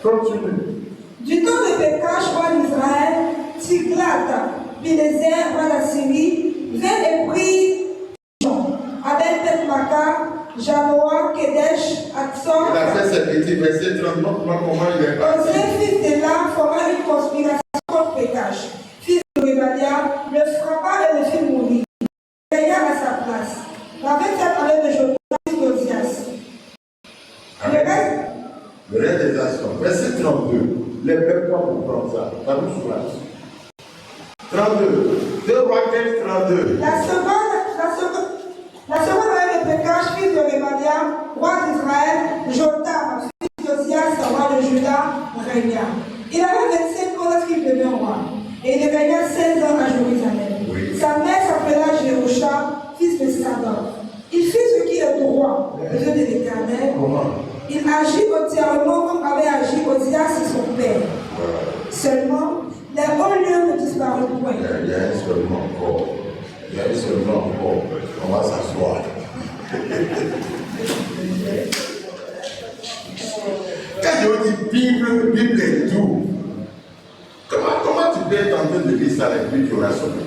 Speaker 1: Continue.
Speaker 2: Du temps de Bécache, roi d'Israël, Tiglath-Pileser, roi d'Assyrie, vint et prit Abel Beth-Maca, Janoa, Kedesh, Atsor.
Speaker 1: Il a fait ses petits versets 39, comment il est parti.
Speaker 2: Osée, fils d'Éla, forma une conspiration contre Bécache, fils de Rémalia, le frappa et le fit mourir. Il régna à sa place. La 27e année de Jotam, fils d'Ozias.
Speaker 1: Le reste des actions. Verset 32. Les peuples pour prendre ça. Ça nous soulage. 32. 2 Rois 32.
Speaker 2: La seconde année de Bécache, fils de Rémalia, roi d'Israël, Jotam, fils d'Ozias, roi de Juda, régna. Il avait 25 ans lorsqu'il devint roi. Et il régna 16 ans à Jérusalem.
Speaker 1: Oui.
Speaker 2: Sa mère s'appela Jérusha, fils de Sadok. Il fit ce qui est droit aux yeux de l'Éternel.
Speaker 1: Comment?
Speaker 2: Il agit entièrement comme avait agi Ozias et son père.
Speaker 1: Voilà.
Speaker 2: Seulement, les hauts lieux ne disparurent point.
Speaker 1: Il y a un seulement encore. Il y a un seulement encore. On va s'asseoir. Quand je dis Bible, Bible est tout. Comment tu peux être en train de lire ça et puis tu auras sonné?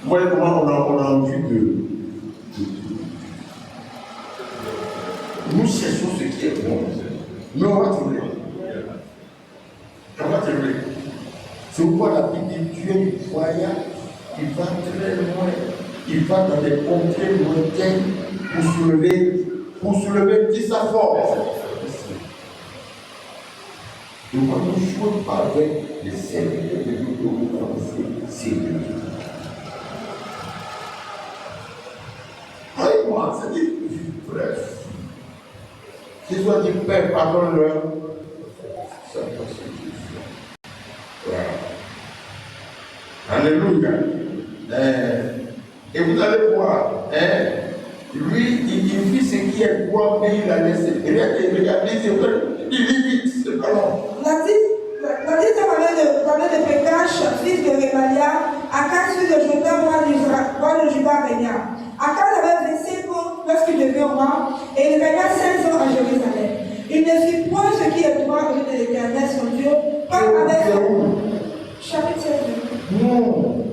Speaker 1: Vous voyez comment on a envie de. Nous cherchons ce qui est bon. Mais on va trouver. On va trouver. C'est pourquoi la Bible dit Dieu est voyant, il va très loin. Il va dans des contrées lointaines pour soulever qui sa force. Donc on ne joue pas avec les serviteurs de Dieu pour vous penser, c'est Dieu. Avec moi, c'est dit, bref. Qu'ils soient dit, Père, pardonne-leur. Ça passe Jésus. Voilà. Alléluia. Et vous allez voir, lui, il fit ce qui est droit, mais il a laissé. Regardez, il lit vite, c'est pas long.
Speaker 2: La 10e année de Bécache, fils de Rémalia, Akaz, fils de Jotam, roi de Juda, régna. Akaz avait devint roi et il régna 16 ans à Jérusalem. Il ne fit point ce qui est droit au lieu de l'Éternel son Dieu, comme avec chapitre 16.
Speaker 1: Non,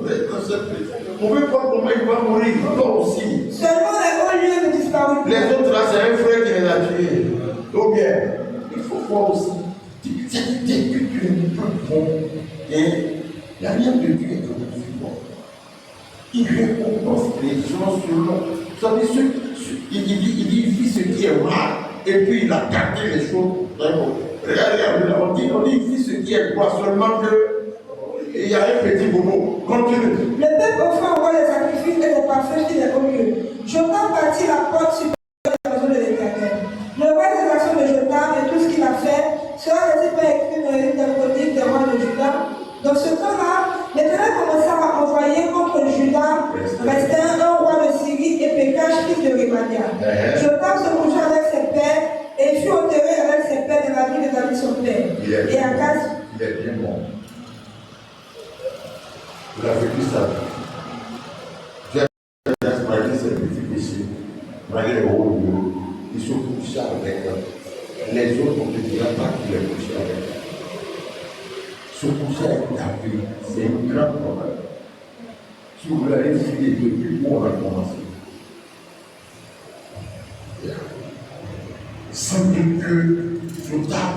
Speaker 1: on ne veut pas comment il va mourir, toi aussi.
Speaker 2: Seulement les hauts lieux ne disparurent plus.
Speaker 1: Les autres là, c'est un frère qui les a tués. Ou bien, il faut voir aussi. C'est dès que tu es un peu bon, et la rien de Dieu est comme bon. Il récompense les gens selon. Vous savez, il dit ce qui est mal, et puis il a gardé les choses. Regardez, on dit il fit ce qui est droit, seulement que il y a un petit bobo. Continue.
Speaker 2: Le peuple offrit encore les sacrifices et les parfums chez les hauts lieux. Jotham bâtit la porte supérieure de la maison de l'Éternel. Le reste des actions de Jotham et tout ce qu'il a fait sera laissé par écrit dans les livres des chroniques des rois de Juda. Dans ce temps-là, l'Éternel commença à envoyer contre Juda, restait un roi de Syrie et Pécache, fils de Rémania. Jotham se coucha avec ses pères et fut enterré avec ses pères dans la ville de David son père. Et Akaz,
Speaker 1: il est bien mort. Il a vécu ça. Dieu a malgré ses petits péchés, malgré les hauts lieux, ils sont couchés avec eux. Les autres, on ne dira pas qu'il est couché avec eux. Se coucher avec David, c'est un grand problème. Si vous l'avez fini depuis où on a commencé. Sans dire que Jotham,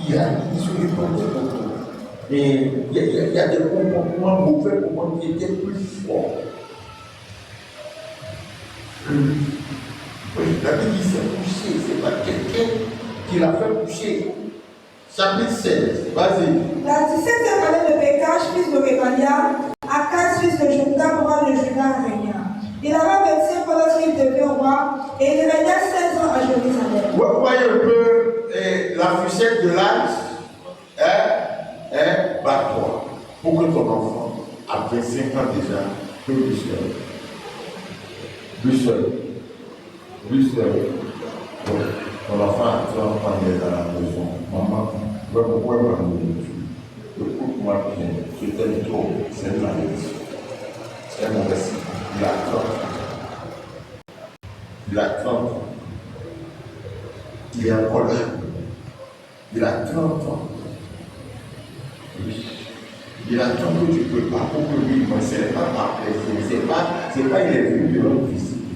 Speaker 1: ils se répandaient beaucoup. Et il y a des comportements mauvais pour moi qui étaient plus forts. David il s'est couché, c'est pas quelqu'un qui l'a fait coucher. Chapitre 16, vas-y.
Speaker 2: La 17e année de Pécache, fils de Rémania, Akaz, fils de Jotham, roi de Juda, régna. Il avait 25 ans lorsqu'il devint roi et il régna 16 ans à Jérusalem.
Speaker 1: Vous voyez un peu la fuchette de l'âge, bat-toi, pour que ton enfant, après 5 ans déjà, peut lui seul. Lui seul. Ton enfant est dans la maison. Maman, pourquoi écoute-moi bien, je t'aime trop, c'est une malédiction. C'est un mauvais signe. Il a 30 ans. Il a 30 ans. Il est en colère. Il a 30 ans. Il attend que tu ne peux pas pour que lui, moi, ce n'est pas par plaisir. C'est pas il est venu de l'autre physique.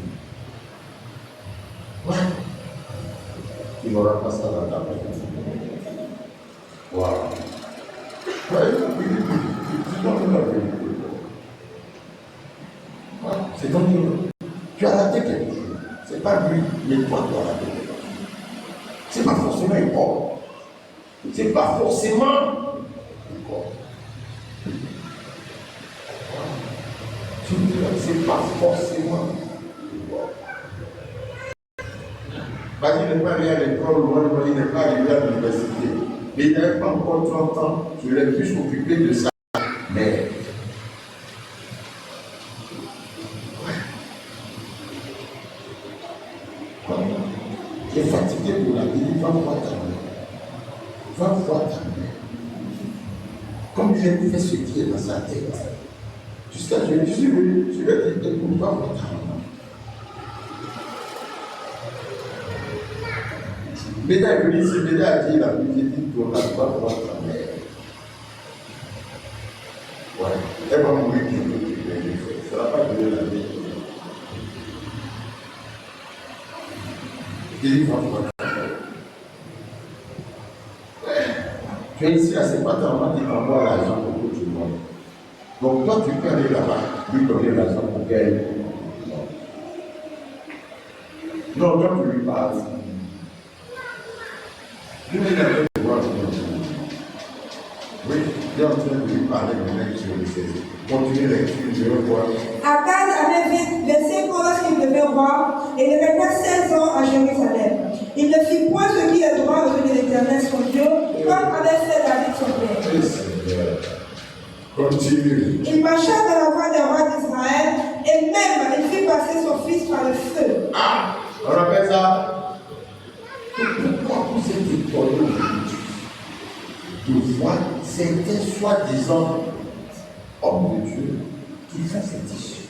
Speaker 1: Ouais. Il n'aura pas ça dans ta maison. Voilà. Ouais, c'est ton nom. C'est ton nom. Tu as raté quelque chose. C'est pas lui, mais toi, tu as raté quelque chose. C'est pas forcément un corps. C'est pas forcément un corps. C'est pas forcément. Vas-y, il n'est pas allé à l'école, il n'est pas arrivé à l'université. Mais il n'avait pas encore 30 ans, je l'ai pu s'occuper de ça. Mais, tu es fatigué pour la vie, va voir ta mère. Va voir ta mère. Comme il a fait ce qui est dans sa tête. Jusqu'à ce que je suis venu, je lui ai dit, écoute, va voir ta maman. Béda est venu ici, Béda a dit, la Bible dit, toi, là, va voir ta mère. Ouais, elle va mourir bientôt, ça ne va pas durer la vie. Il dit, va voir ta mère. Tu es ici, là, c'est pas ta maman qui t'envoie l'argent pour que tu vois. Donc toi, tu peux aller là-bas, lui donner l'argent pour qu'elle. Non, toi, tu lui parles. Lui, il avait le droit de dire. Oui, il est en train de lui parler maintenant sur le CV. Continuez lecture, je vais voir.
Speaker 2: Akaz avait 25 ans lorsqu'il devint roi et il régna 16 ans à Jérusalem. Il ne fit point ce qui est droit aux yeux de l'Éternel son Dieu, comme avait fait David son père.
Speaker 1: Continue.
Speaker 2: Il marcha dans la voie des rois d'Israël et même il fit passer son fils par le feu.
Speaker 1: Ah, on appelle ça. Pourquoi vous êtes étonnés de voir certains soi-disant hommes de Dieu qui font cette issue,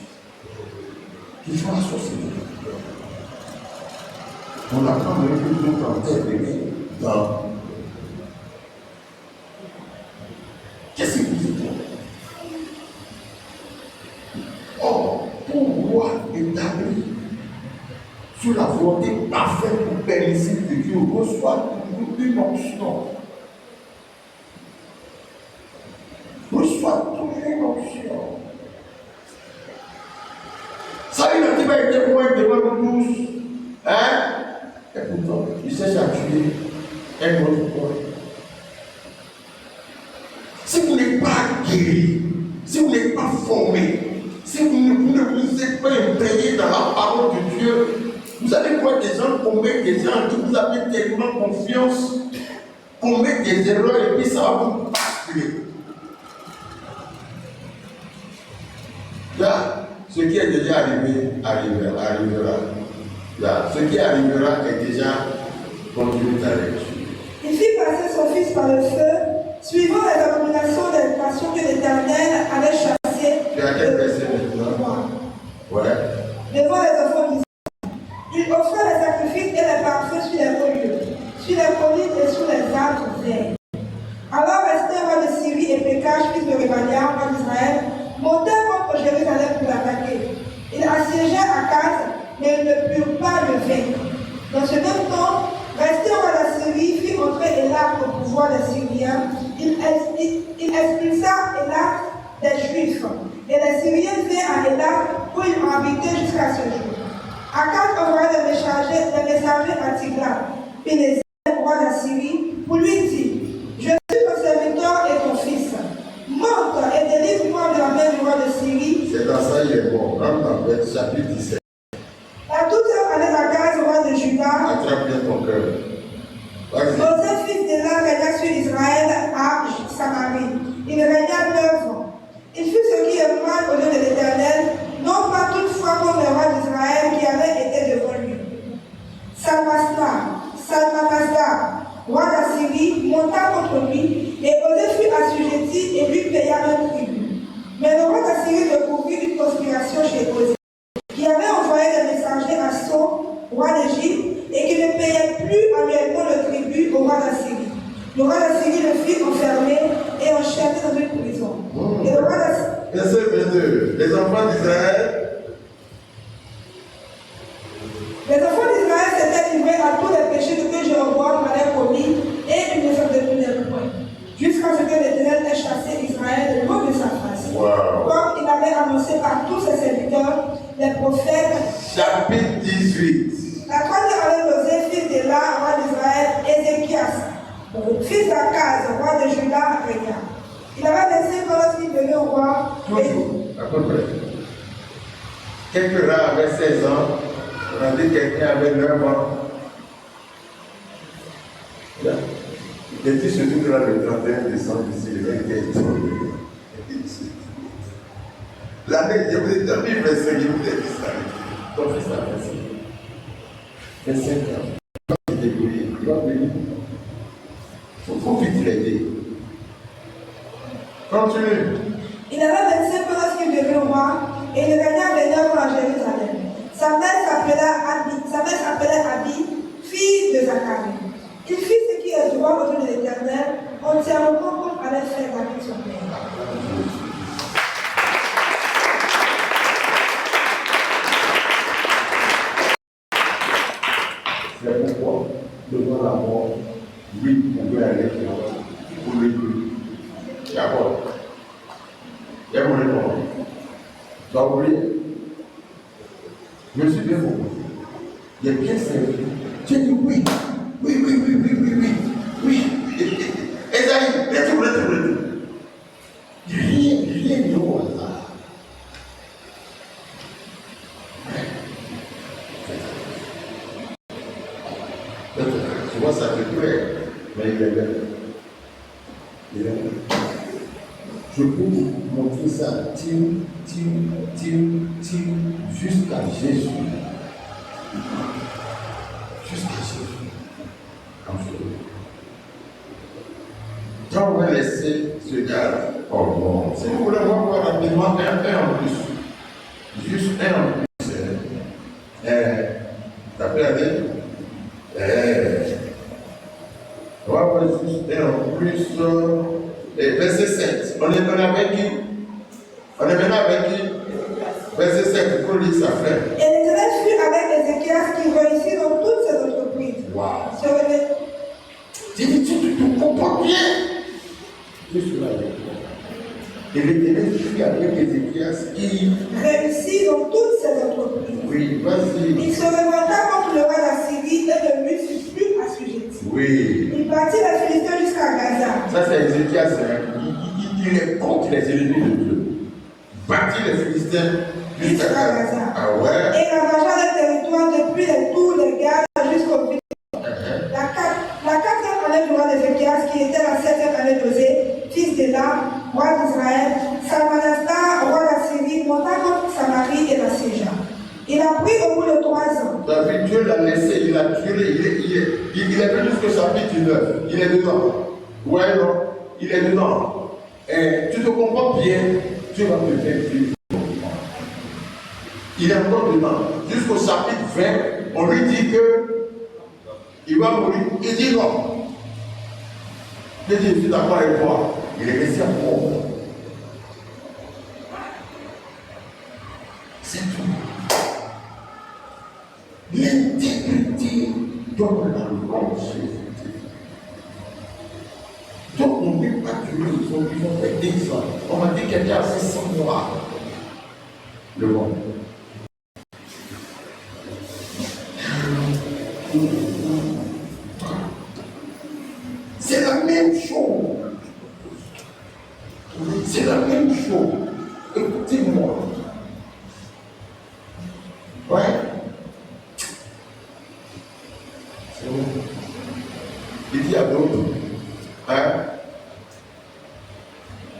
Speaker 1: qui font la sorcellerie, On apprend même plutôt quand intervenir dans qu'est-ce que vous dites? Or, pour roi établi sur la volonté parfaite ou permissible de Dieu, reçoit une onction. Reçoit toujours une onction. Ça, il n'a pas été pour être devant nous tous. Hein? Et pourtant, il cherche à tuer un autre point. Si vous n'êtes pas guéri, si vous n'êtes pas formé, si vous ne vous êtes pas imprégné dans la parole de Dieu, vous allez voir des gens commettre des gens qui vous avez tellement confiance, commettre des erreurs et puis ça va vous basculer. Là, ce qui est déjà arrivé, arrivera. Là, ce qui arrivera est déjà continue ta lecture.
Speaker 2: Il fit passer son fils par le feu, suivant les abominations des nations que l'Éternel avait chassées.
Speaker 1: Tu as quel verset maintenant? Ouais.
Speaker 2: Devant les enfants d'Israël. Il offrait les sacrifices et les parfums sur les hauts lieux, sur les collines et sur les arbres verts. Alors Esther, roi de Syrie, et Pékach, fils de Rémalia, roi d'Israël, montèrent contre Jérusalem pour l'attaquer. Ils assiégeaient Akaz, mais ils ne purent pas le vaincre. Dans ce même temps, Esther, roi de Syrie, fit entrer Élat au pouvoir des Syriens. Il expulsa Élat des Juifs. Et les Syriens vinrent à Élat où ils ont habité jusqu'à ce jour. Akaz envoya des messagers à Tiglath-Pileser, roi d'Assyrie, pour lui dire: Je suis ton serviteur et ton fils. Monte et délivre-moi de la main du roi de Syrie.
Speaker 1: C'est dans ça il est bon. Rentre dans chapitre 17.
Speaker 2: À toute heure, allait Akaz, roi de Juda.
Speaker 1: Attrape bien ton cœur.
Speaker 2: Joseph, fils d'Éla, régna sur Israël à Samarie. Il régna 9 ans. Il fit ce qui est mal aux yeux de l'Éternel, non pas toutefois comme le roi d'Israël qui avait été devant lui. Salmanasar, roi d'Assyrie, monta contre lui, et Osée fut assujetti et lui paya un tribut. Mais le roi d'Assyrie découvrit une conspiration chez Osée, qui avait envoyé des messagers à So, roi d'Égypte, et qui ne payait plus annuellement le tribut au roi d'Assyrie. Le roi d'Assyrie le fit enfermer et enchaîner dans une prison. Et le roi d'Assyrie...
Speaker 1: Verset 22. Les enfants d'Israël.
Speaker 2: Les enfants d'Israël s'étaient livrés à tous les péchés que Jéroboam avait commis et ils ne se détournaient point, jusqu'à ce que l'Éternel ait chassé Israël de l'eau de sa face.
Speaker 1: Wow.
Speaker 2: Comme il avait annoncé par tous ses serviteurs, les prophètes.
Speaker 1: Chapitre 18.
Speaker 2: La troisième année d'Osée, fils d'Éla, roi d'Israël, Ézéchias, fils d'Akaz, roi de Juda, régna. Il avait 25 ans lorsqu'il devint roi.
Speaker 1: Toujours, à peu près. Quelques-uns avaient 16 ans, on a dit quelqu'un avait 9 ans. Là. Et puis surtout que là, le 31 décembre, ici, le mec était tombé. L'année, je vous ai déjà mis 25, je vous ai dit ça. Ton fils a 25 ans. Il va se débrouiller, il va venir. Il faut vite l'aider. Continue.
Speaker 2: Il avait 25 ans lorsqu'il devint roi et il régna 29 ans à Jérusalem. Sa mère s'appelait Abi, fille de Zacharie. Il fit ce qui est droit aux yeux de l'Éternel, entièrement comme avait fait David son père.
Speaker 1: C'est pourquoi, devant la mort, lui pouvait aller pour le Dieu. D'accord. Il y a mon réponse. Tu as oublié? Je suis bien compris. Il est bien servi. Tu as dit oui. Oui, oui, oui, oui, oui, oui. Oui. Esaïe, retourne. Rien au hasard. Tu vois, ça te plaît, mais il est belle. Il est belle. Je peux vous montrer ça, jusqu'à Jésus. Jusqu'à Jésus. Quand on va laisser ce gars, oh non, si vous voulez voir rapidement un en plus, juste un en plus, ça peut aller plus. Verset 7. On est venu avec qui? On est venu avec qui? Verset 7. Il faut lire ça, frère.
Speaker 2: Et l'Éternel fut avec Ézéchias qui réussit dans toutes ses entreprises.
Speaker 1: Wow.
Speaker 2: Se révèle.
Speaker 1: Tu te comprends bien. Je suis là avec toi. Et l'Éternel fut avec Ézéchias qui
Speaker 2: Réussit dans toutes ses entreprises.
Speaker 1: Oui, vas-y.
Speaker 2: Il se révolta contre le roi d'Assyrie et ne lui fut plus assujetti.
Speaker 1: Oui.
Speaker 2: Il partit les Philistins jusqu'à Gaza.
Speaker 1: Ça, c'est Ézéchias. Il est contre les ennemis de Dieu. Bâtit les Philistins jusqu'à Gaza. Ah ouais.
Speaker 2: Et ravagea le territoire depuis les tours de Gaza jusqu'au pays. La quatrième année du roi d'Ézéchias, qui était la 7e année d'Osée, fils d'Élam, roi d'Israël, Salmanasar, roi d'Assyrie, monta contre Samarie et la siégea. Il a pris au bout de 3 ans.
Speaker 1: David, Dieu l'a laissé, il a tué, il est venu jusqu'au chapitre 9. Il est dedans. Ouais, non, il est dedans. Et tu te comprends bien, Dieu va te faire vivre. Il est encore dedans. Jusqu'au chapitre 20, on lui dit que il va mourir. Il dit non. Il dit, je suis d'accord avec toi. Il est resté encore. C'est tout. L'intégrité donne la longévité. Donc on ne peut pas tuer, ils ont fait des ans. On m'a dit qu'il y a 600 mois. Le monde. C'est la même chose. C'est la même chose. Écoutez-moi. Ouais. C'est bon. Il dit à d'autres, hein,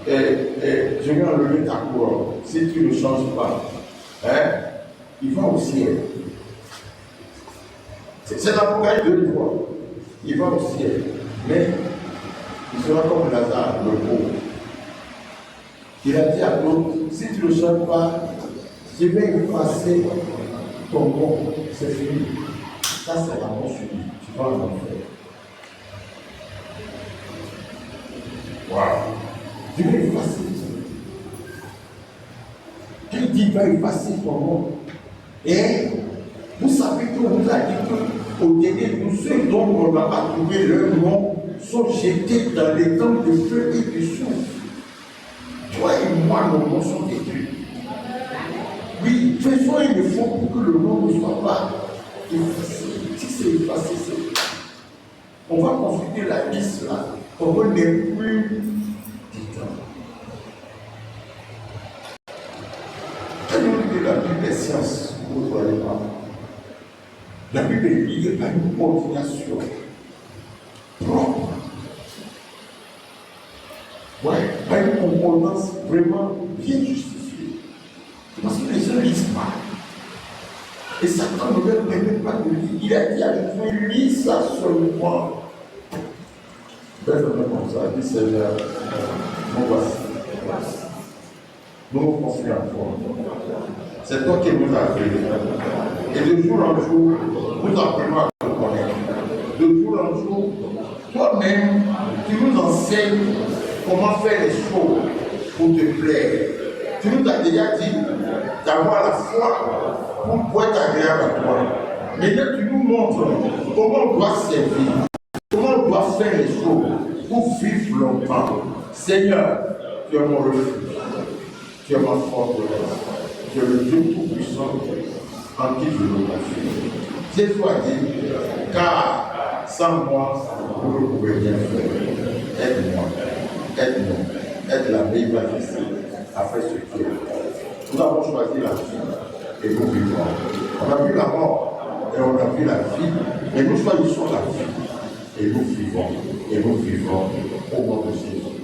Speaker 1: je vais enlever ta couronne. Si tu ne changes pas, hein, il va au ciel. C'est l'Apocalypse de l'Ivoire. Il va au ciel. Mais il sera comme Lazare, le pauvre. Il a dit à d'autres, si tu ne changes pas, je vais effacer ton nom. C'est fini. Ça, c'est la mort subie. Tu vas en enfer. Waouh. Je vais effacer. Dieu dit, il va effacer ton nom. Et vous savez que vous avez dit qu'au début, tous ceux dont on n'a pas trouvé leur nom sont jetés dans les temps de feu et de souffle. Toi et moi, nos noms sont détruits. Oui, faisons un effort pour que le nom ne soit pas effacé. Si c'est effacé, c'est. On va consulter la liste là. On n'est plus dedans. Quand on dit que la Bible est science, vous ne voyez pas. La Bible est liée à une coordination propre. Ouais, à une concordance vraiment bien justifiée. Parce que les gens lisent pas. Et Satan ne leur permet pas de lire. Il a dit à Jésus, lis ça seulement. Ben, comme ça, dit Seigneur, mon voici. Nous nous confions en toi. C'est toi qui nous as créés. Et de jour en jour, nous apprenons à te connaître. De jour en jour, toi-même, tu nous enseignes comment faire les choses pour te plaire. Tu nous as déjà dit d'avoir la foi pour être agréable à toi. Maintenant, tu nous montres comment on doit servir, comment on doit faire les choses pour vivre longtemps. Seigneur, tu es mon refuge, tu es ma forteresse, tu es le Dieu tout-puissant en qui je me confie. Jésus a dit, car sans moi, vous ne pouvez rien faire. Aide-moi, aide-nous, aide la vie difficile à faire ce qui est. Nous avons choisi la vie et nous vivons. On a vu la mort et on a vu la vie, mais nous choisissons la vie et nous vivons au nom de Jésus.